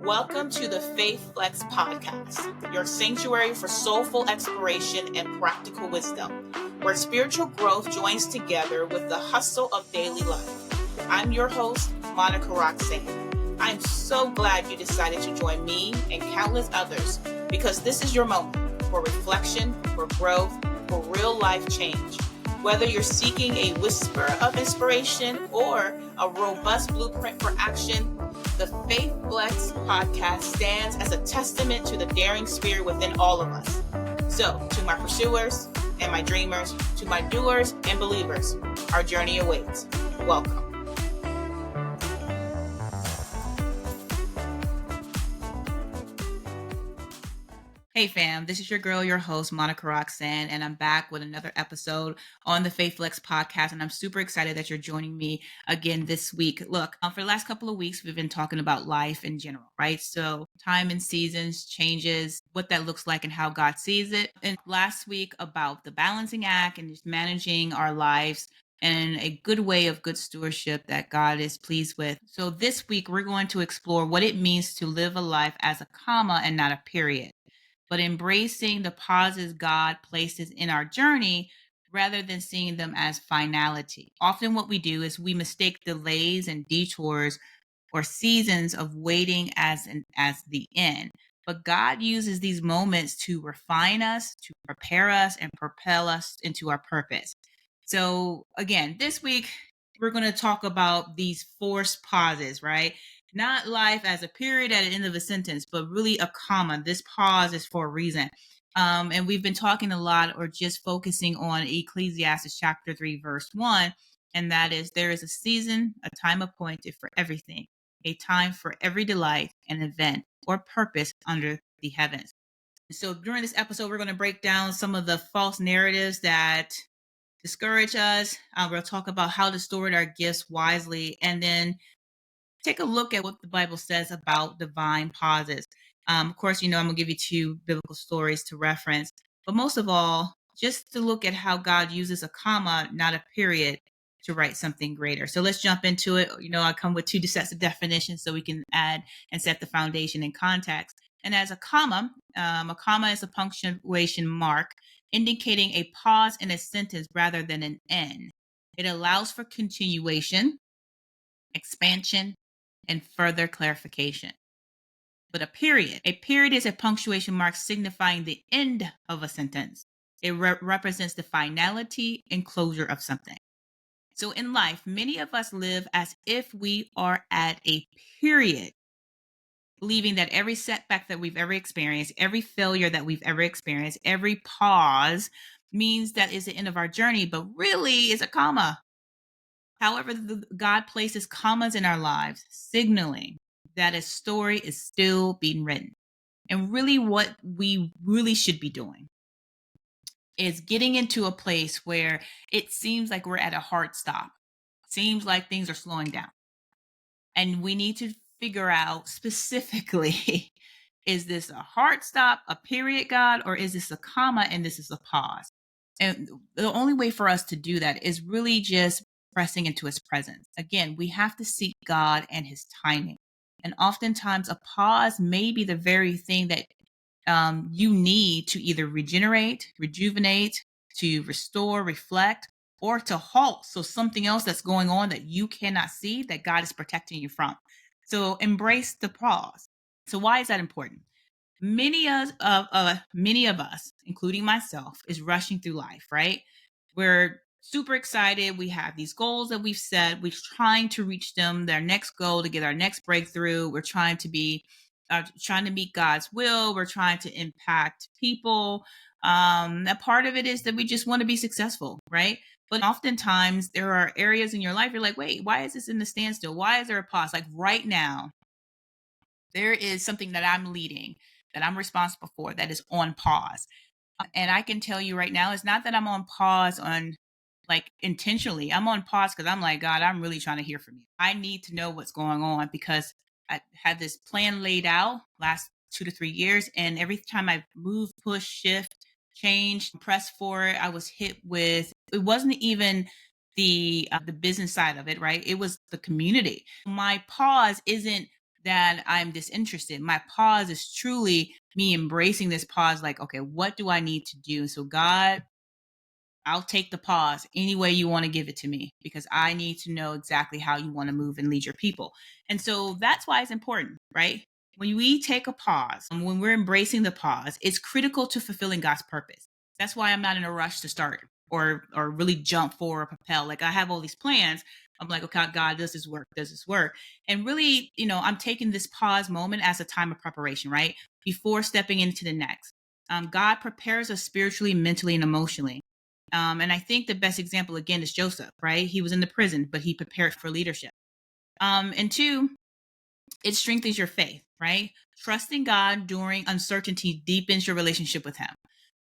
Welcome to the FaithFlex podcast, your sanctuary for soulful exploration and practical wisdom, where spiritual growth joins together with the hustle of daily life. I'm your host, Roxanne. I'm so glad you decided to join me and countless others because this is your moment for reflection, for growth, for real life change. Whether you're seeking a whisper of inspiration or a robust blueprint for action, the FaithFlex podcast stands as a testament to the daring spirit within all of us. So, to my pursuers and my dreamers, to my doers and believers, our journey awaits. Welcome. Hey fam, this is your girl, your host, Roxanne, and I'm back with another episode on the FaithFlex podcast, and I'm super excited that you're joining me again this week. Look, for the last couple of weeks, we've been talking about life in general, right? So time and seasons, changes, what that looks like and how God sees it. And last week about the balancing act and just managing our lives and a good way of good stewardship that God is pleased with. So this week, we're going to explore what it means to live a life as a comma and not a period, but embracing the pauses God places in our journey rather than seeing them as finality. Often what we do is we mistake delays and detours or seasons of waiting as the end. But God uses these moments to refine us, to prepare us, and propel us into our purpose. So again, this week, we're going to talk about these forced pauses, right? Not life as a period at the end of a sentence, but really a comma. This pause is for a reason. And we've been talking a lot or just focusing on Ecclesiastes chapter 3, verse 1. And that is, there is a season, a time appointed for everything, a time for every delight, an event, or purpose under the heavens. So during this episode, we're going to break down some of the false narratives that discourage us. We'll talk about how to steward our gifts wisely, and then take a look at what the Bible says about divine pauses. Of course, I'm going to give you two biblical stories to reference, but most of all, just to look at how God uses a comma, not a period, to write something greater. So let's jump into it. I come with two sets of definitions so we can add and set the foundation and context. And as a comma is a punctuation mark indicating a pause in a sentence rather than an end. It allows for continuation, expansion, and further clarification. But a period is a punctuation mark signifying the end of a sentence. It represents the finality and closure of something. So in life, many of us live as if we are at a period, believing that every setback that we've ever experienced, every failure that we've ever experienced, every pause means that is the end of our journey, but really is a comma. However, God places commas in our lives, signaling that a story is still being written. And really what we really should be doing is getting into a place where it seems like we're at a hard stop. Seems like things are slowing down. And we need to figure out specifically, is this a hard stop, a period, God, or is this a comma and this is a pause? And the only way for us to do that is really just pressing into his presence. Again, we have to seek God and his timing. And oftentimes a pause may be the very thing that you need to either regenerate, rejuvenate, to restore, reflect, or to halt. So something else that's going on that you cannot see that God is protecting you from. So embrace the pause. So why is that important? Many of us, including myself, is rushing through life, right? We're super excited. We have these goals that we've set. We're trying to reach them, their next goal, to get our next breakthrough. We're trying to meet God's will. We're trying to impact people. That part of it is that we just want to be successful, right? But oftentimes there are areas in your life you're like, wait, why is this in the standstill? Why is there a pause? Like right now, there is something that I'm leading, that I'm responsible for, that is on pause. And I can tell you right now, it's not that I'm on pause on like intentionally. I'm on pause because I'm like, God, I'm really trying to hear from you. I need to know what's going on because I had this plan laid out last 2 to 3 years. And every time I move, push, shift, change, press forward, I was hit with, it wasn't even the business side of it, right? It was the community. My pause isn't that I'm disinterested. My pause is truly me embracing this pause, like, okay, what do I need to do? So, God, I'll take the pause any way you want to give it to me because I need to know exactly how you want to move and lead your people. And so that's why it's important, right? When we take a pause, when we're embracing the pause, it's critical to fulfilling God's purpose. That's why I'm not in a rush to start or really jump forward or propel. Like I have all these plans. I'm like, okay, God, does this work? Does this work? And really, I'm taking this pause moment as a time of preparation, right? Before stepping into the next. God prepares us spiritually, mentally, and emotionally. And I think the best example again is Joseph, right? He was in the prison, but he prepared for leadership. And two, it strengthens your faith, right? Trusting God during uncertainty deepens your relationship with Him.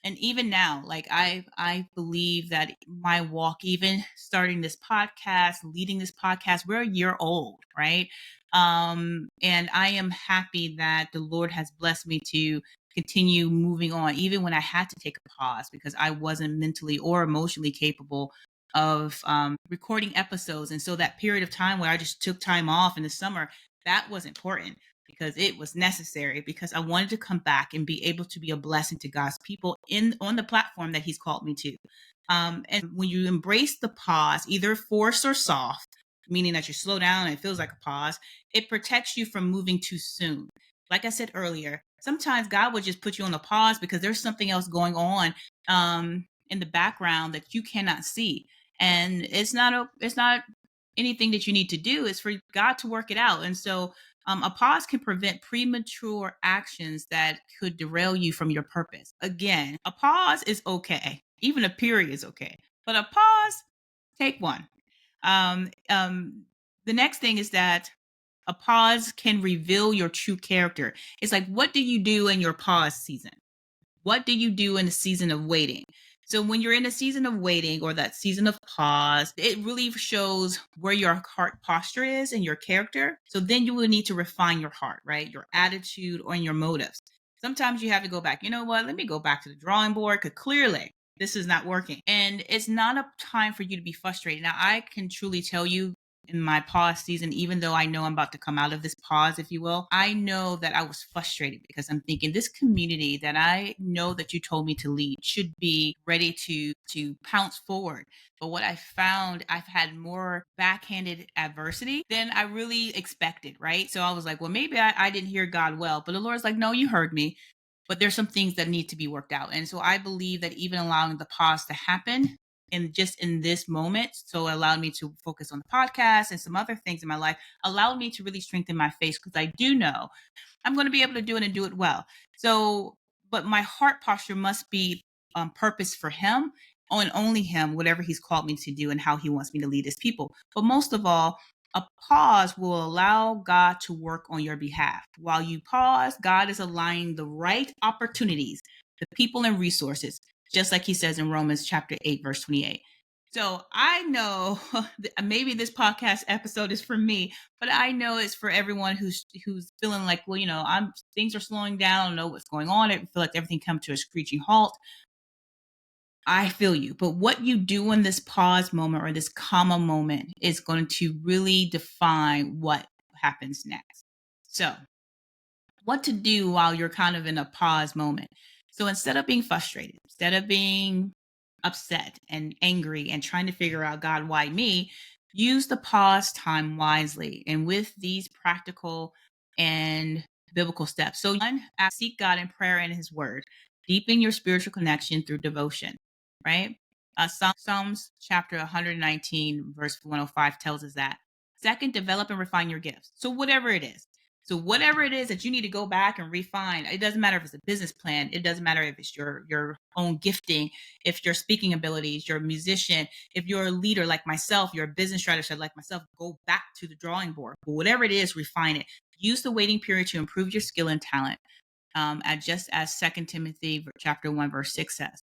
And even now, like I believe that my walk, even starting this podcast, leading this podcast, we're a year old, right? And I am happy that the Lord has blessed me to continue moving on, even when I had to take a pause because I wasn't mentally or emotionally capable of recording episodes. And so that period of time where I just took time off in the summer, that was important because it was necessary because I wanted to come back and be able to be a blessing to God's people in on the platform that He's called me to. And when you embrace the pause, either forced or soft, meaning that you slow down and it feels like a pause, it protects you from moving too soon. Like I said earlier, sometimes God would just put you on the pause because there's something else going on in the background that you cannot see, and it's not anything that you need to do. It's for God to work it out. And so a pause can prevent premature actions that could derail you from your purpose. Again, a pause is okay. Even a period is okay. But a pause, take one. Um, um, the next thing is that a pause can reveal your true character. It's like, what do you do in your pause season? What do you do in the season of waiting? So when you're in a season of waiting or that season of pause, it really shows where your heart posture is and your character. So then you will need to refine your heart, right? Your attitude or your motives. Sometimes you have to go back. You know what? Let me go back to the drawing board because clearly this is not working. And it's not a time for you to be frustrated. Now, I can truly tell you in my pause season, even though I know I'm about to come out of this pause, if you will, I know that I was frustrated because I'm thinking this community that I know that you told me to lead should be ready to pounce forward. But what I found, I've had more backhanded adversity than I really expected, right? So I was like, well, maybe I didn't hear God well. But the Lord's like, no, you heard me. But there's some things that need to be worked out. And so I believe that even allowing the pause to happen in just in this moment, so it allowed me to focus on the podcast and some other things in my life, allowed me to really strengthen my faith because I do know I'm going to be able to do it and do it well. So, but my heart posture must be on purpose for Him, and only Him, whatever He's called me to do and how He wants me to lead His people. But most of all, a pause will allow God to work on your behalf. While you pause, God is aligning the right opportunities, the people and resources, just like He says in Romans chapter 8, verse 28. So I know maybe this podcast episode is for me, but I know it's for everyone who's feeling like, well, I'm things are slowing down. I don't know what's going on. I feel like everything come to a screeching halt. I feel you. But what you do in this pause moment or this comma moment is going to really define what happens next. So, what to do while you're kind of in a pause moment. So, instead of being frustrated, instead of being upset and angry and trying to figure out, God, why me? Use the pause time wisely and with these practical and biblical steps. So, one, seek God in prayer and His Word. Deepen your spiritual connection through devotion, right? Psalms chapter 119, verse 105 tells us that. Second, develop and refine your gifts. So, whatever it is. So whatever it is that you need to go back and refine, it doesn't matter if it's a business plan, it doesn't matter if it's your own gifting, if your speaking abilities, you're a musician, if you're a leader like myself, you're a business strategist like myself, go back to the drawing board. But whatever it is, refine it. Use the waiting period to improve your skill and talent. Just as Second Timothy chapter 1, verse 6 says.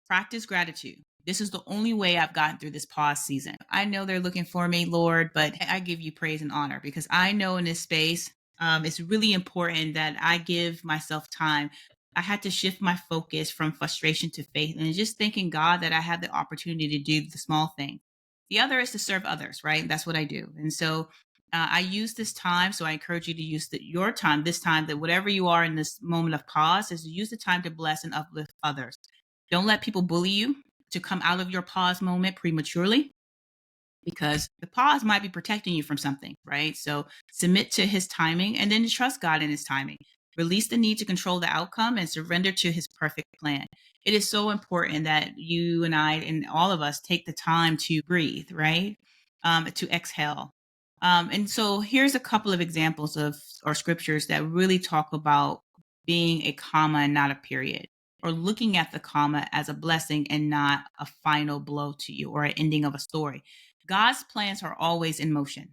Practice gratitude. This is the only way I've gotten through this pause season. I know they're looking for me, Lord, but I give you praise and honor because I know in this space, it's really important that I give myself time. I had to shift my focus from frustration to faith and just thanking God that I had the opportunity to do the small thing. The other is to serve others, right? That's what I do. And so I use this time, so I encourage you to use your time, this time, that whatever you are in this moment of pause, is to use the time to bless and uplift others. Don't let people bully you to come out of your pause moment prematurely, because the pause might be protecting you from something, right? So submit to his timing and then trust God in his timing. Release the need to control the outcome and surrender to his perfect plan. It is so important that you and I and all of us take the time to breathe, right? To exhale. And so here's a couple of examples of or scriptures that really talk about being a comma and not a period, or looking at the comma as a blessing and not a final blow to you or an ending of a story. God's plans are always in motion.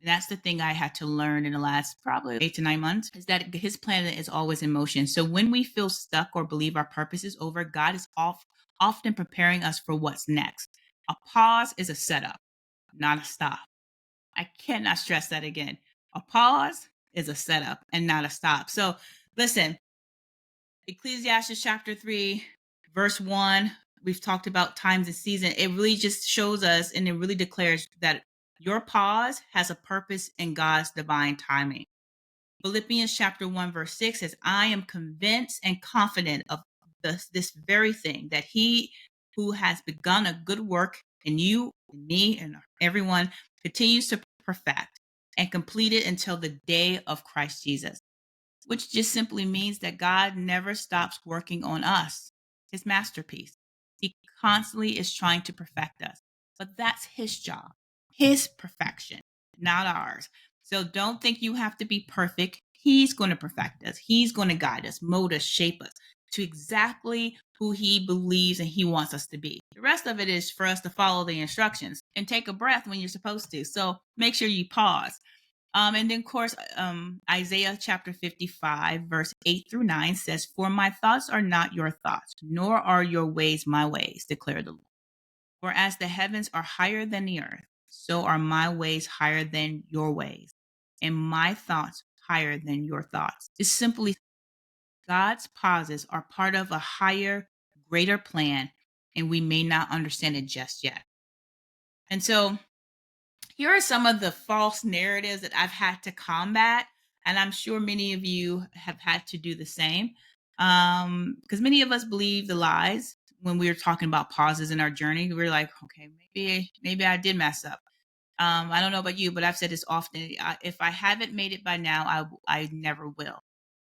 And that's the thing I had to learn in the last probably 8 to 9 months, is that his plan is always in motion. So when we feel stuck or believe our purpose is over, God is often preparing us for what's next. A pause is a setup, not a stop. I cannot stress that again. A pause is a setup and not a stop. So listen, Ecclesiastes chapter 3, verse 1, we've talked about times and season. It really just shows us and it really declares that your pause has a purpose in God's divine timing. Philippians chapter 1, verse 6 says, I am convinced and confident of this very thing, that he who has begun a good work in you, and me, and everyone continues to perfect and complete it until the day of Christ Jesus, which just simply means that God never stops working on us, his masterpiece. He constantly is trying to perfect us, but that's his job, his perfection, not ours. So don't think you have to be perfect. He's going to perfect us. He's going to guide us, mold us, shape us to exactly who he believes and he wants us to be. The rest of it is for us to follow the instructions and take a breath when you're supposed to. So make sure you pause. And then, of course, Isaiah chapter 55, verse 8 through 9 says, For my thoughts are not your thoughts, nor are your ways my ways, declare the Lord. For as the heavens are higher than the earth, so are my ways higher than your ways, and my thoughts higher than your thoughts. It's simply God's pauses are part of a higher, greater plan, and we may not understand it just yet. And so, here are some of the false narratives that I've had to combat, and I'm sure many of you have had to do the same. Because many of us believe the lies when we were talking about pauses in our journey. We're like, okay, maybe I did mess up. I don't know about you, but I've said this often. If I haven't made it by now, I never will.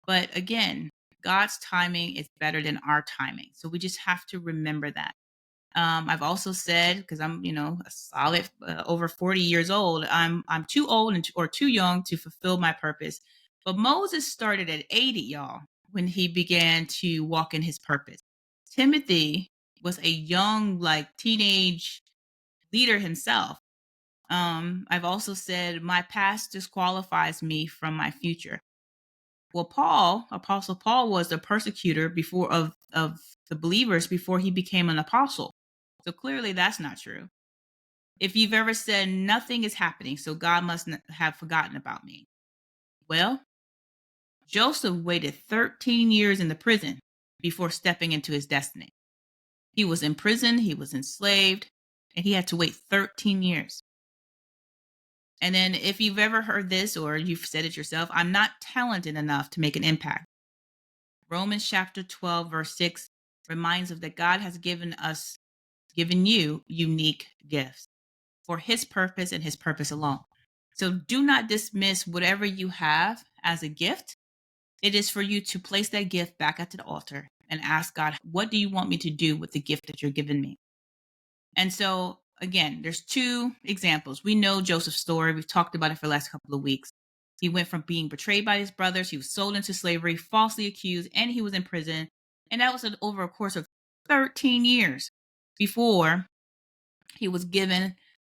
But again, God's timing is better than our timing, so we just have to remember that. I've also said, because I'm, a solid over 40 years old, I'm too old or too young to fulfill my purpose. But Moses started at 80, y'all, when he began to walk in his purpose. Timothy was a young, like teenage leader himself. I've also said my past disqualifies me from my future. Well, Apostle Paul, was the persecutor before of the believers before he became an apostle. So clearly that's not true. If you've ever said nothing is happening, so God must have forgotten about me. Well, Joseph waited 13 years in the prison before stepping into his destiny. He was in prison, he was enslaved, and he had to wait 13 years. And then if you've ever heard this or you've said it yourself, I'm not talented enough to make an impact. Romans chapter 12, verse 6 reminds us that God has given you unique gifts for his purpose and his purpose alone. So do not dismiss whatever you have as a gift. It is for you to place that gift back at the altar and ask God, what do you want me to do with the gift that you're giving me? And so, again, there's two examples. We know Joseph's story. We've talked about it for the last couple of weeks. He went from being betrayed by his brothers, he was sold into slavery, falsely accused, and he was in prison. And that was over a course of 13 years before he was given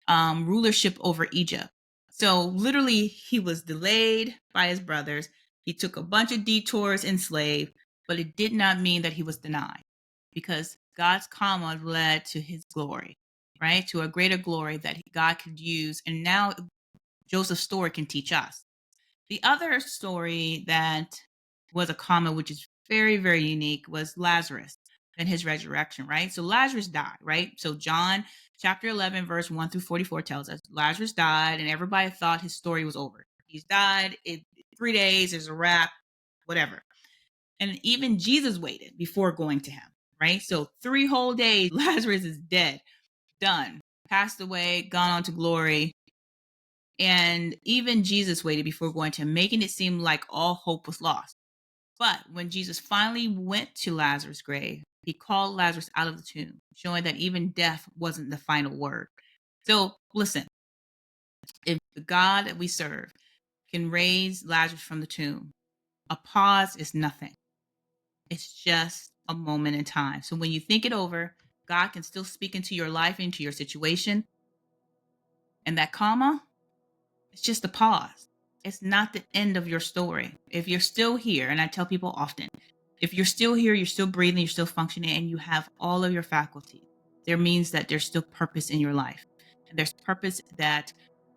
rulership over Egypt. So literally, he was delayed by his brothers. He took a bunch of detours enslaved, but it did not mean that he was denied, because God's comma led to his glory, right? To a greater glory that God could use. And now Joseph's story can teach us. The other story that was a comma, which is very, very unique, was Lazarus and his resurrection, right? So Lazarus died, right? So John Chapter 11, verse 1 through 44 tells us Lazarus died and everybody thought his story was over. He's died in 3 days, there's a wrap, whatever. And even Jesus waited before going to him, right? So 3 whole days, Lazarus is dead, done, passed away, gone on to glory. And even Jesus waited before going to him, making it seem like all hope was lost. But when Jesus finally went to Lazarus' grave, he called Lazarus out of the tomb, showing that even death wasn't the final word. So listen, if the God that we serve can raise Lazarus from the tomb, a pause is nothing. It's just a moment in time. So when you think it over, God can still speak into your life, into your situation. And that comma, it's just a pause. It's not the end of your story. If you're still here, and I tell people often, if you're still here, you're still breathing, you're still functioning, and you have all of your faculties, there means that there's still purpose in your life. And there's purpose that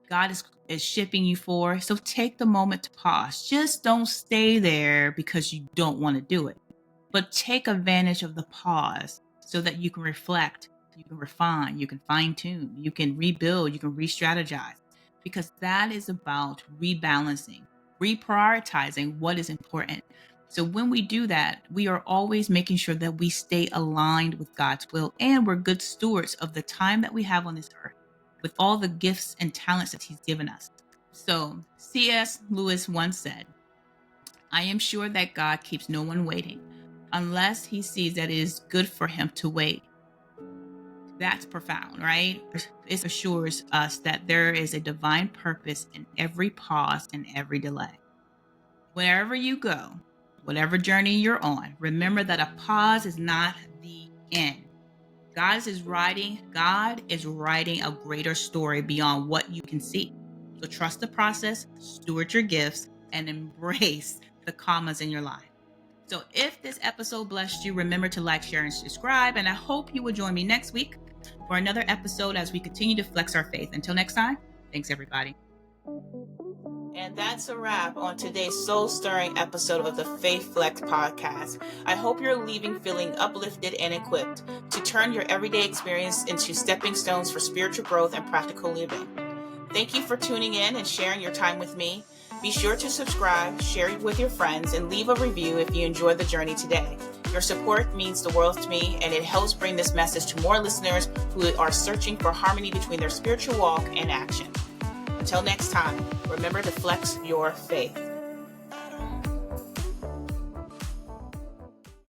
God is shipping you for. So take the moment to pause. Just don't stay there because you don't want to do it. But take advantage of the pause so that you can reflect, you can refine, you can fine tune, you can rebuild, you can re-strategize. Because that is about rebalancing, reprioritizing what is important. So when we do that, we are always making sure that we stay aligned with God's will and we're good stewards of the time that we have on this earth with all the gifts and talents that he's given us. So C.S. Lewis once said, I am sure that God keeps no one waiting unless he sees that it is good for him to wait. That's profound, right? It assures us that there is a divine purpose in every pause and every delay. Wherever you go, whatever journey you're on, remember that a pause is not the end. God is writing a greater story beyond what you can see. So trust the process, steward your gifts, and embrace the commas in your life. So if this episode blessed you, remember to like, share, and subscribe. And I hope you will join me next week for another episode as we continue to flex our faith. Until next time, thanks everybody. And that's a wrap on today's soul-stirring episode of the FaithFlex podcast. I hope you're leaving feeling uplifted and equipped to turn your everyday experience into stepping stones for spiritual growth and practical living. Thank you for tuning in and sharing your time with me. Be sure to subscribe, share it with your friends, and leave a review if you enjoyed the journey today. Your support means the world to me, and it helps bring this message to more listeners who are searching for harmony between their spiritual walk and action. Until next time, remember to flex your faith.